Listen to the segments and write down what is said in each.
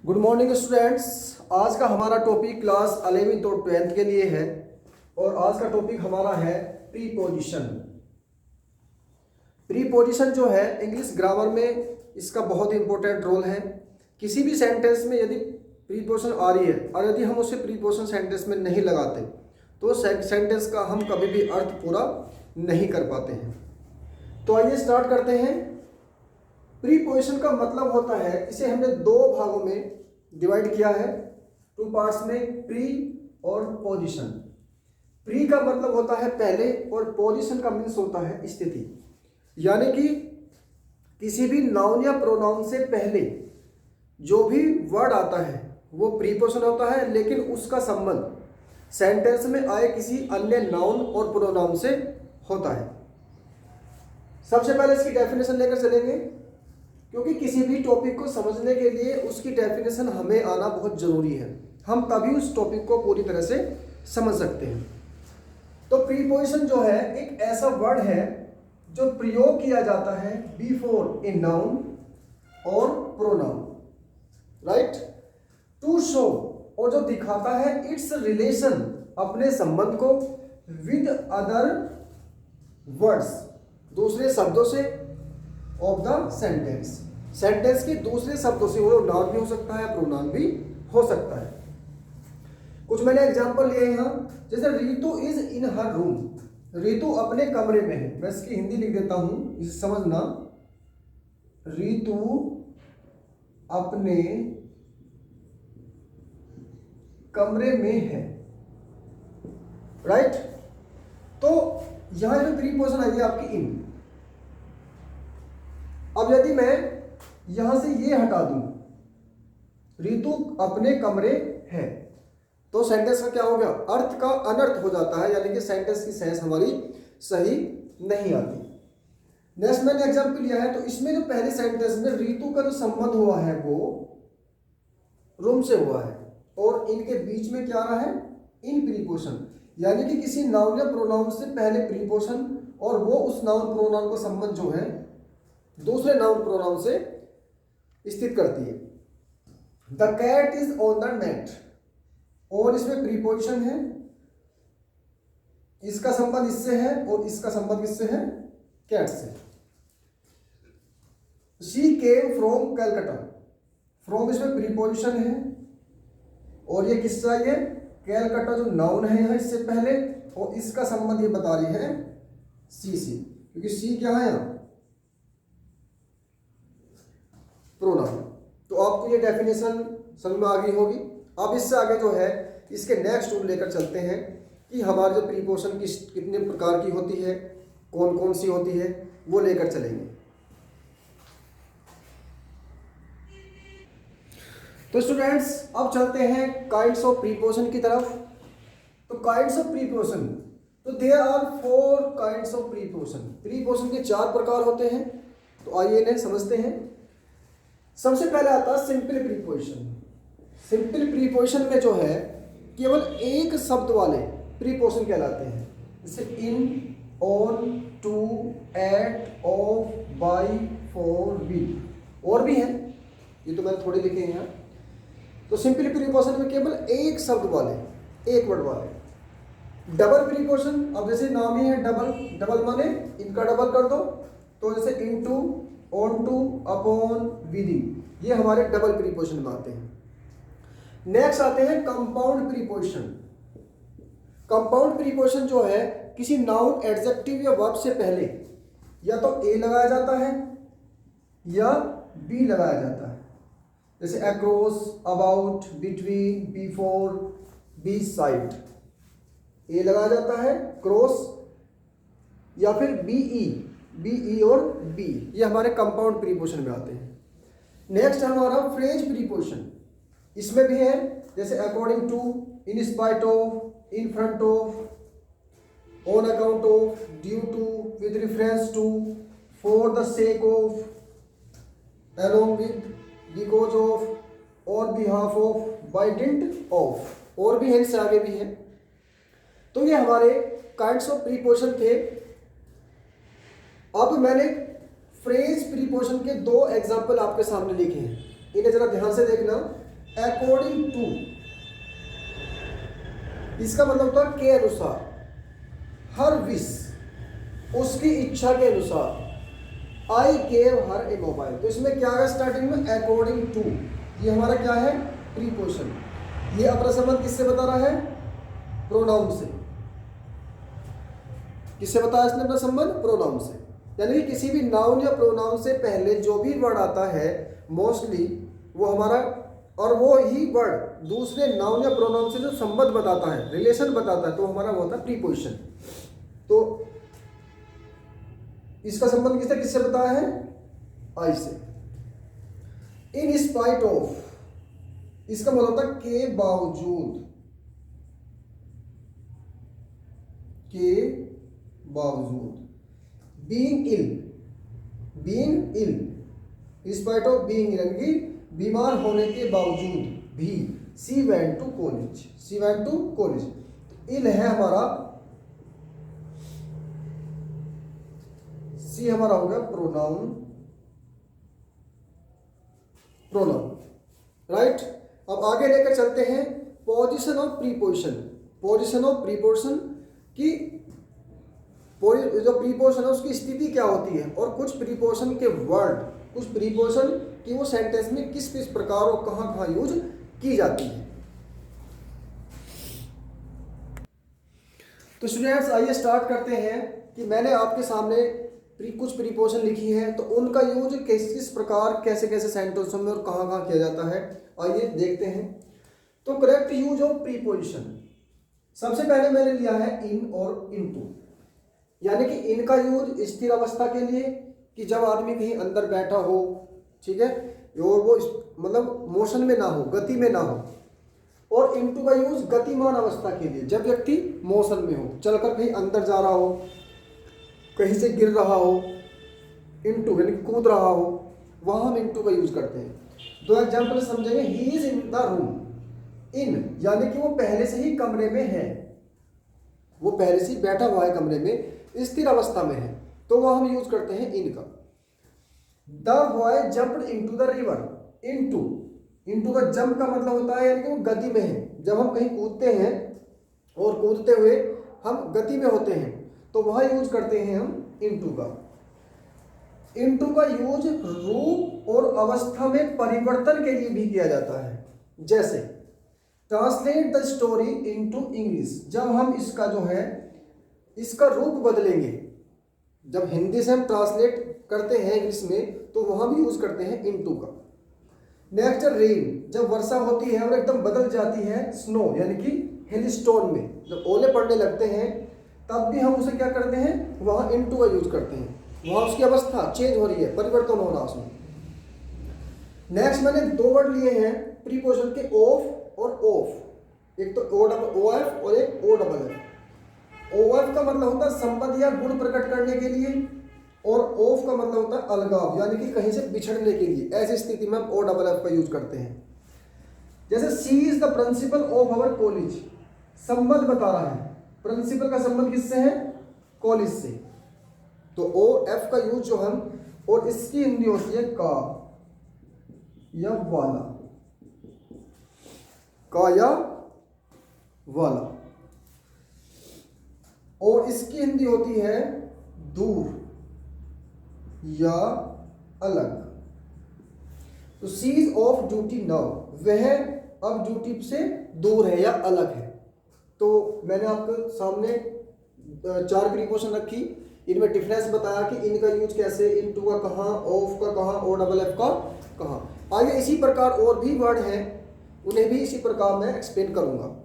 Good morning students. आज का हमारा टॉपिक क्लास 11वीं और 12th के लिए है और आज का टॉपिक हमारा है प्रीपोजिशन। प्रीपोजिशन जो है इंग्लिश ग्रामर में इसका बहुत इंपॉर्टेंट रोल है। किसी भी सेंटेंस में यदि प्रीपोजिशन आ रही है और यदि हम उसे प्रीपोजिशन सेंटेंस में नहीं लगाते तो सेंटेंस का हम कभी भी अर्थ पूरा नहीं कर पाते हैं। तो आइए स्टार्ट करते हैं। प्रीपोजिशन का मतलब होता है, इसे हमने दो भागों में डिवाइड किया है, टू पार्ट्स में, प्री और पोजीशन। प्री का मतलब होता है पहले और पोजीशन का मीन्स होता है स्थिति, यानी कि किसी भी नाउन या प्रोनाउन से पहले जो भी वर्ड आता है वो प्रीपोजिशन होता है, लेकिन उसका संबंध सेंटेंस में आए किसी अन्य नाउन और प्रोनाउन से होता है। सबसे पहले इसकी डेफिनेशन लेकर चलेंगे, क्योंकि किसी भी टॉपिक को समझने के लिए उसकी डेफिनेशन हमें आना बहुत ज़रूरी है, हम तभी उस टॉपिक को पूरी तरह से समझ सकते हैं। तो प्रीपोजिशन जो है एक ऐसा वर्ड है जो प्रयोग किया जाता है बिफोर ए नाउन और प्रोनाउन, राइट, टू शो, और जो दिखाता है इट्स रिलेशन, अपने संबंध को, विद अदर वर्ड्स, दूसरे शब्दों से, ऑफ द सेंटेंस, सेंटेंस के दूसरे शब्दों से। वो नाउन भी हो सकता है, प्रोनाउन भी हो सकता है। कुछ मैंने एग्जांपल लिए यहाँ, जैसे Ritu is in her room, Ritu अपने कमरे में है। मैं इसकी हिंदी लिख देता हूं, इसे समझना। रितु अपने कमरे में है, राइट। तो यहां जो प्रीपोजिशन आई है आपकी इन। अब यदि मैं यहां से ये हटा दूं, रितु अपने कमरे है, तो सेंटेंस का क्या हो गया, अर्थ का अनर्थ हो जाता है, यानी कि सेंटेंस की सेंस हमारी सही नहीं आती। नेक्स्ट मैंने एग्जांपल लिया है, तो इसमें जो पहले सेंटेंस में रितु का जो संबंध हुआ है वो रूम से हुआ है, और इनके बीच में क्या रहा है, इन प्रीपोजिशन, यानी कि किसी नाउन या प्रोनाउन से पहले प्रीपोजिशन, और वो उस नाउन प्रोनाउन का संबंध जो है दूसरे नाउन प्रोनाउन से स्थित करती है। The cat is on the net, और इसमें प्रीपोजिशन है, इसका संबंध इससे है और इसका संबंध किससे है, कैट से। She came from Calcutta, from इसमें प्रीपोजिशन है, और ये किससे आई है, कैलकाटा जो नाउन है यहाँ इससे पहले, और इसका संबंध ये बता रही है सी से, क्योंकि सी क्या है यहाँ, प्रोनाउन। तो आपको ये डेफिनेशन समझ में आ गई होगी। अब इससे आगे जो है इसके नेक्स्ट रूल लेकर चलते हैं कि हमारे जो प्रीपोजिशन कितने प्रकार की होती है, कौन कौन सी होती है, वो लेकर चलेंगे। तो स्टूडेंट्स अब चलते हैं काइंड्स ऑफ प्रीपोजिशन की तरफ। तो काइंड्स ऑफ प्रीपोजिशन, तो there are 4 kinds of preposition. Preposition के 4 प्रकार होते हैं, तो आइए इन्हें समझते हैं। सबसे पहले आता है सिंपल प्रीपोजिशन। सिंपल प्रीपोजिशन में जो है केवल एक शब्द वाले प्रीपोजिशन कहलाते हैं, जैसे in, on, to, at, of, by, for, with, और भी हैं, ये तो मैंने थोड़े लिखे हैं यहाँ। तो सिंपल प्रीपोजिशन में केवल एक शब्द वाले, एक वर्ड वाले। डबल प्रीपोजिशन, अब जैसे नाम ही है डबल, डबल माने इनका डबल कर दो, तो जैसे into, on to, upon, within, ये हमारे डबल प्रीपोजिशन में आते हैं। नेक्स्ट आते हैं कंपाउंड प्रीपोजिशन। कंपाउंड प्रीपोजिशन जो है किसी नाउन, एडजेक्टिव या वर्ब से पहले या तो ए लगाया जाता है या बी लगाया जाता है, जैसे across, about, between, before, beside. A लगाया जाता है, क्रॉस, या फिर बीई और बी, ये हमारे कंपाउंड प्रीपोजिशन में आते हैं। नेक्स्ट हमारा फ्रेज प्रीपोजिशन, इसमें भी है, जैसे according to, in spite of, in front of, on account of, due to, with reference to, for the sake of, along with, because of, on behalf of, by dint of, और भी है, इससे आगे भी है। तो ये हमारे काइंड्स ऑफ प्रीपोजिशन थे। अब मैंने फ्रेज प्रीपोजिशन के 2 एग्जाम्पल आपके सामने लिखे हैं, इन्हें जरा ध्यान से देखना। अकॉर्डिंग टू, इसका मतलब होता है के अनुसार, हर विश, उसकी इच्छा के अनुसार, I gave her A mobile. तो इसमें क्या है स्टार्टिंग में अकॉर्डिंग टू, ये हमारा क्या है प्रीपोजिशन। ये अपना संबंध किससे बता रहा है, प्रोनाउन से। किससे बताया इसने अपना संबंध, प्रोनाउन से। यानी कि किसी भी नाउन या प्रोनाउन से पहले जो भी वर्ड आता है मोस्टली वो हमारा, और वो ही वर्ड दूसरे नाउन या प्रोनाउन से जो संबंध बताता है, रिलेशन बताता है, तो हमारा वो होता है प्रीपोजिशन। तो इसका संबंध किससे बताया है, आई से। इन स्पाइट ऑफ, इसका मतलब होता है के बावजूद, के बावजूद। Being ill, being ill, spite of being ill, यानी कि बीमार होने के बावजूद भी। She went to college, she went to college. Ill है हमारा, सी हमारा हो गया प्रोनाउन, प्रोनाउन, राइट। अब आगे लेकर चलते हैं position of preposition. Position of preposition की, जो प्रीपोजिशन है उसकी स्थिति क्या होती है, और कुछ प्रीपोजिशन के वर्ड, कुछ प्रीपोजिशन की वो सेंटेंस में किस किस प्रकार और कहां कहां यूज की जाती है। तो स्टूडेंट्स आइए स्टार्ट करते हैं कि मैंने आपके सामने कुछ प्रीपोजिशन लिखी है, तो उनका यूज किस किस प्रकार, कैसे कैसे सेंटेंसों में और कहां कहां किया जाता है, आइए देखते हैं। तो करेक्ट यूज ऑफ प्रीपोजिशन, सबसे पहले मैंने लिया है इन और इनटू। यानी कि इनका यूज स्थिर अवस्था के लिए, कि जब आदमी कहीं अंदर बैठा हो, ठीक है, और वो मतलब मोशन में ना हो, गति में ना हो। और इनटू का यूज गतिमान अवस्था के लिए, जब व्यक्ति मोशन में हो, चलकर कहीं अंदर जा रहा हो, कहीं से गिर रहा हो, इनटू यानी कूद रहा हो, वहां हम इनटू का यूज करते हैं। दो एग्जाम्पल समझेंगे। He is in the room, in यानी कि वो पहले से ही कमरे में है, वो पहले से ही बैठा हुआ है कमरे में, स्थिर अवस्था में है, तो वह हम यूज करते हैं इन का। The boy jumped into the river, into, into का जंप का मतलब होता है यानी कि वो गति में है। जब हम कहीं कूदते हैं और कूदते हुए हम गति में होते हैं, तो वह यूज करते हैं हम इनटू का। इनटू का यूज रूप और अवस्था में परिवर्तन के लिए भी किया जाता है। जैसे translate the story into English, जब हम इसका जो है इसका रूप बदलेंगे, जब हिंदी से हम ट्रांसलेट करते हैं इंग्लिश में, तो वहां भी यूज करते हैं इनटू का। नेक्स्ट रेन, जब वर्षा होती है और एकदम बदल जाती है स्नो यानी कि हिलस्टोन में, जब ओले पड़ने लगते हैं, तब भी हम उसे क्या करते हैं, वहां इनटू का यूज करते हैं। वहां उसकी अवस्था चेंज हो रही है, परिवर्तन हो रहा है उसमें। नेक्स्ट मैंने दो वर्ड लिए हैं प्रीपोजिशन के, ऑफ और ऑफ। एक तो ओ डबल ओ एफ और एक O double F. O F का मतलब होता है संबंध या गुण प्रकट करने के लिए, और ऑफ का मतलब होता है अलगाव यानी कि कहीं से बिछड़ने के लिए। ऐसी स्थिति में हम ओ डबल एफ का यूज करते हैं। जैसे she is the principal of our college, संबंध बता रहा है, प्रिंसिपल का संबंध किससे है, कॉलेज से, तो ओ एफ का यूज जो हम, और इसकी हिंदी होती है का या वाला, का या वाला, और इसकी हिंदी होती है दूर या अलग। तो सीज ऑफ ड्यूटी नाउ, वह अब ड्यूटी से दूर है या अलग है। तो मैंने आपके सामने 4 प्रीपोजिशन रखी, इनमें डिफरेंस बताया कि इनका यूज कैसे, इनटू का कहाँ, ऑफ का कहाँ, ओ डबल एफ का कहाँ। आगे इसी प्रकार और भी वर्ड हैं, उन्हें भी इसी प्रकार मैं एक्सप्लेन करूंगा।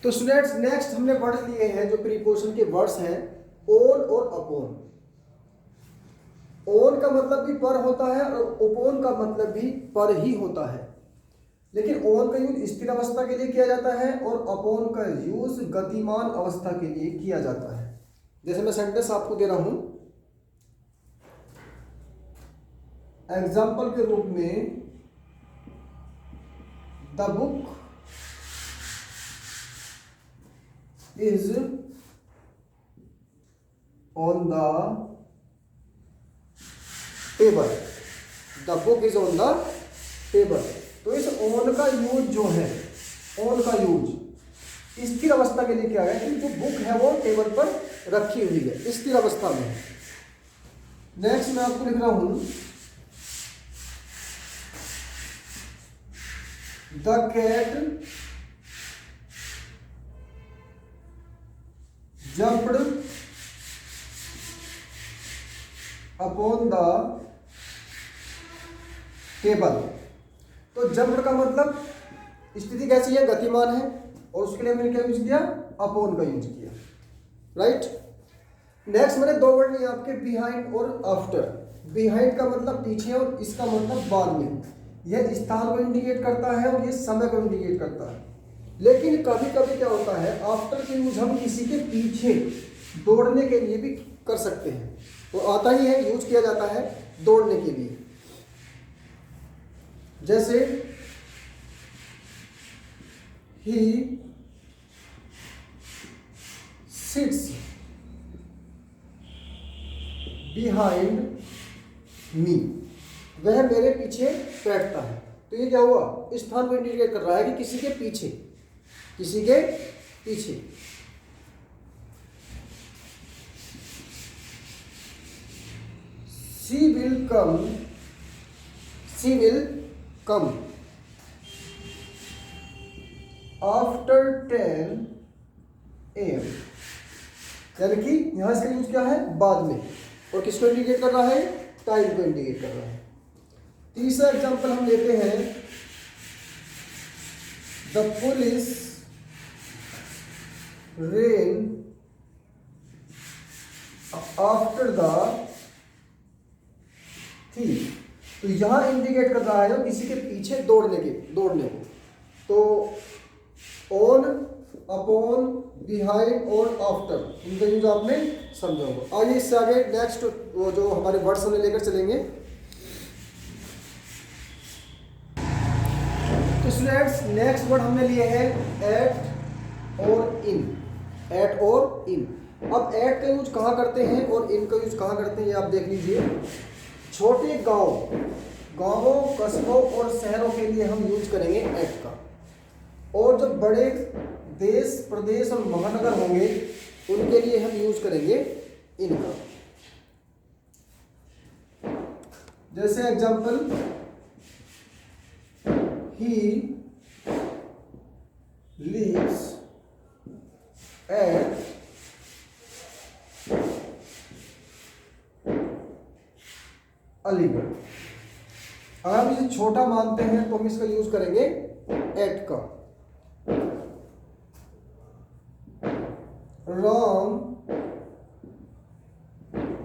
तो स्टूडेंट्स नेक्स्ट हमने वर्ड लिए हैं जो प्रीपोजिशन के वर्ड्स हैं, ऑन और अपॉन। ऑन का मतलब भी पर होता है और अपॉन का मतलब भी पर ही होता है, लेकिन ऑन का यूज स्थिर अवस्था के लिए किया जाता है और अपॉन का यूज गतिमान अवस्था के लिए किया जाता है। जैसे मैं सेंटेंस आपको दे रहा हूं एग्जाम्पल के रूप में, the book is on the table, the book is on the table. तो इस ऑन का यूज जो है, ऑन का यूज स्थिर अवस्था के लिए क्या है कि जो बुक है वो टेबल पर रखी हुई है, स्थिर अवस्था में। नेक्स्ट मैं आपको लिख रहा हूं, the cat jumped upon the table। तो जंप्ड का मतलब स्थिति कैसी है, गतिमान है, और उसके लिए मैंने क्या यूज किया, अपॉन का यूज किया, राइट। नेक्स्ट मैंने दो वर्ड लिए आपके, बिहाइंड और आफ्टर। बिहाइंड का मतलब पीछे और इसका मतलब बाद में। यह स्थान को इंडिकेट करता है और ये समय को इंडिकेट करता है। लेकिन कभी कभी क्या होता है, आफ्टर के यूज हम किसी के पीछे दौड़ने के लिए भी कर सकते हैं। तो आता ही है, यूज किया जाता है दौड़ने के लिए। जैसे ही सिट्स बिहाइंड मी, वह मेरे पीछे बैठता है। तो ये क्या हुआ, इस स्थान को इंडिकेट कर रहा है कि किसी के पीछे, किसी के पीछे। She will come, she will come after 10 AM, यानी कि यहां इसका यूज क्या है, बाद में, और किसको इंडिकेट कर रहा है, टाइम को इंडिकेट कर रहा है। तीसरा एग्जांपल हम लेते हैं, the police rain after the thief. तो यहां इंडिकेट कर रहा है किसी के पीछे दौड़ने को। तो ऑन, अपॉन, बिहाइंड और आफ्टर, इनका यूज आपने समझा होगा। आइए इससे आगे नेक्स्ट वो जो हमारे वर्ड्स हमने लेकर चलेंगे। तो स्टूडेंट्स नेक्स्ट वर्ड हमने लिए हैं एट और इन। एट और इन। अब एट का यूज कहाँ करते हैं और इन का यूज कहाँ करते हैं, ये आप देख लीजिए। छोटे गांवों, कस्बों और शहरों के लिए हम यूज करेंगे एट का, और जो बड़े देश, प्रदेश और महानगर होंगे उनके लिए हम यूज करेंगे इनका। जैसे example, he lives at Aligarh. अगर हम इसे छोटा मानते हैं तो हम इसका यूज करेंगे एट का। Ram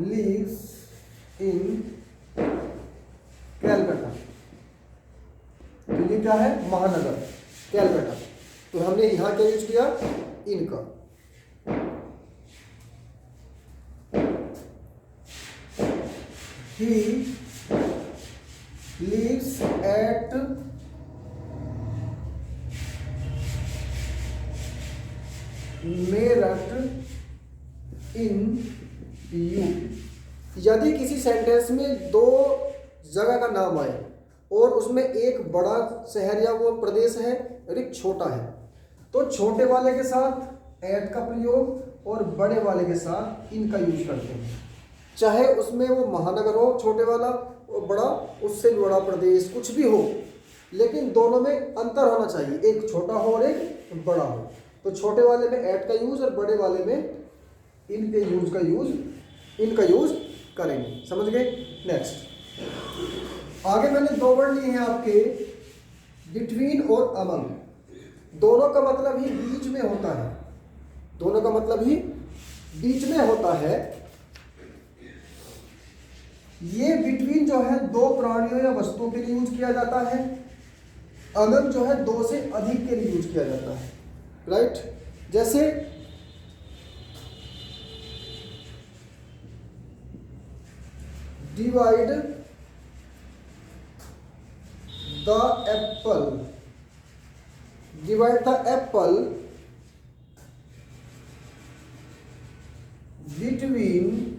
lives in Calcutta. तो ये क्या है, महानगर कैलकाटा। तो हमने यहां क्या यूज किया, इनका। He lives at Meerut in UP. यदि किसी सेंटेंस में दो जगह का नाम आए और उसमें एक बड़ा शहर या वो प्रदेश है और एक छोटा है, तो छोटे वाले के साथ एट का प्रयोग और बड़े वाले के साथ इनका यूज करते हैं। चाहे उसमें वो महानगर हो छोटे वाला, और बड़ा उससे बड़ा प्रदेश, कुछ भी हो, लेकिन दोनों में अंतर होना चाहिए, एक छोटा हो और एक बड़ा हो। तो छोटे वाले में एट का यूज और बड़े वाले में इनके यूज का यूज, इनका यूज करेंगे। समझ गए। नेक्स्ट आगे मैंने दो वर्ड लिए हैं आपके, बिटवीन और अमंग। दोनों का मतलब ही बीच में होता है, दोनों का मतलब ही बीच में होता है। ये बिटवीन जो है दो प्राणियों या वस्तुओं के लिए यूज किया जाता है। अमंग जो है दो से अधिक के लिए यूज किया जाता है, राइट। जैसे divide the Apple, divide the Apple between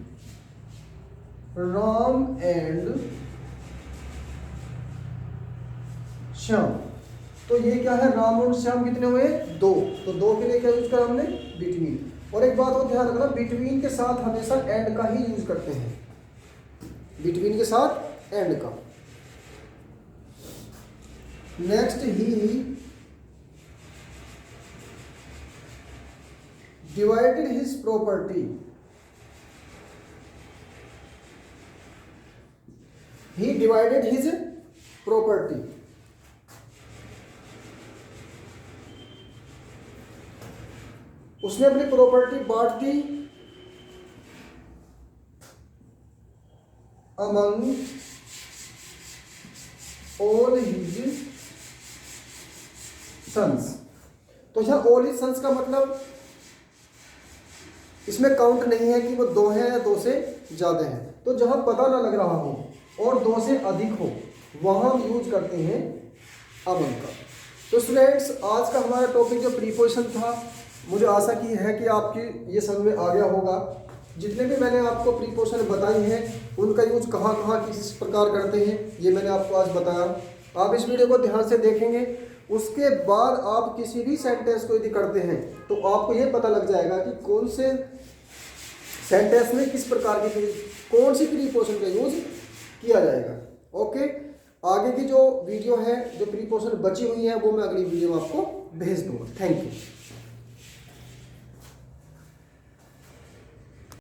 Ram and Shyam. तो ये क्या है, राम और श्याम कितने हुए, 2। तो 2 के लिए क्या यूज करा हमने, बिटवीन। और एक बात को ध्यान रखना, बिटवीन के साथ हमेशा एंड का ही यूज करते हैं, बिटवीन के साथ एंड का। नेक्स्ट, ही डिवाइडेड हिज प्रॉपर्टी, ही डिवाइडेड हिज प्रॉपर्टी। उसने अपनी प्रॉपर्टी बांट दी अमंग ऑल हिज सन्स। तो यहाँ ऑल हिज सन्स का मतलब इसमें काउंट नहीं है कि वो 2 है या 2 से ज्यादा है। तो जहां पता ना लग रहा हो और 2 से अधिक हो वहां हम यूज करते हैं अमंग का। तो स्टूडेंट्स, आज का हमारा टॉपिक जो प्रीपोजिशन था, मुझे आशा की है कि आपकी ये समझ में आ गया होगा। जितने भी मैंने आपको प्रीपोजिशन बताई हैं उनका यूज कहाँ कहाँ किस प्रकार करते हैं ये मैंने आपको आज बताया। आप इस वीडियो को ध्यान से देखेंगे, उसके बाद आप किसी भी सेंटेंस को यदि करते हैं तो आपको ये पता लग जाएगा कि कौन से सेंटेंस में किस प्रकार की कौन सी प्रीपोजिशन का यूज किया जाएगा। ओके, आगे की जो वीडियो है, जो प्रीपोजिशन बची हुई है, वो मैं अगली वीडियो में आपको भेज दूंगा। Thank you.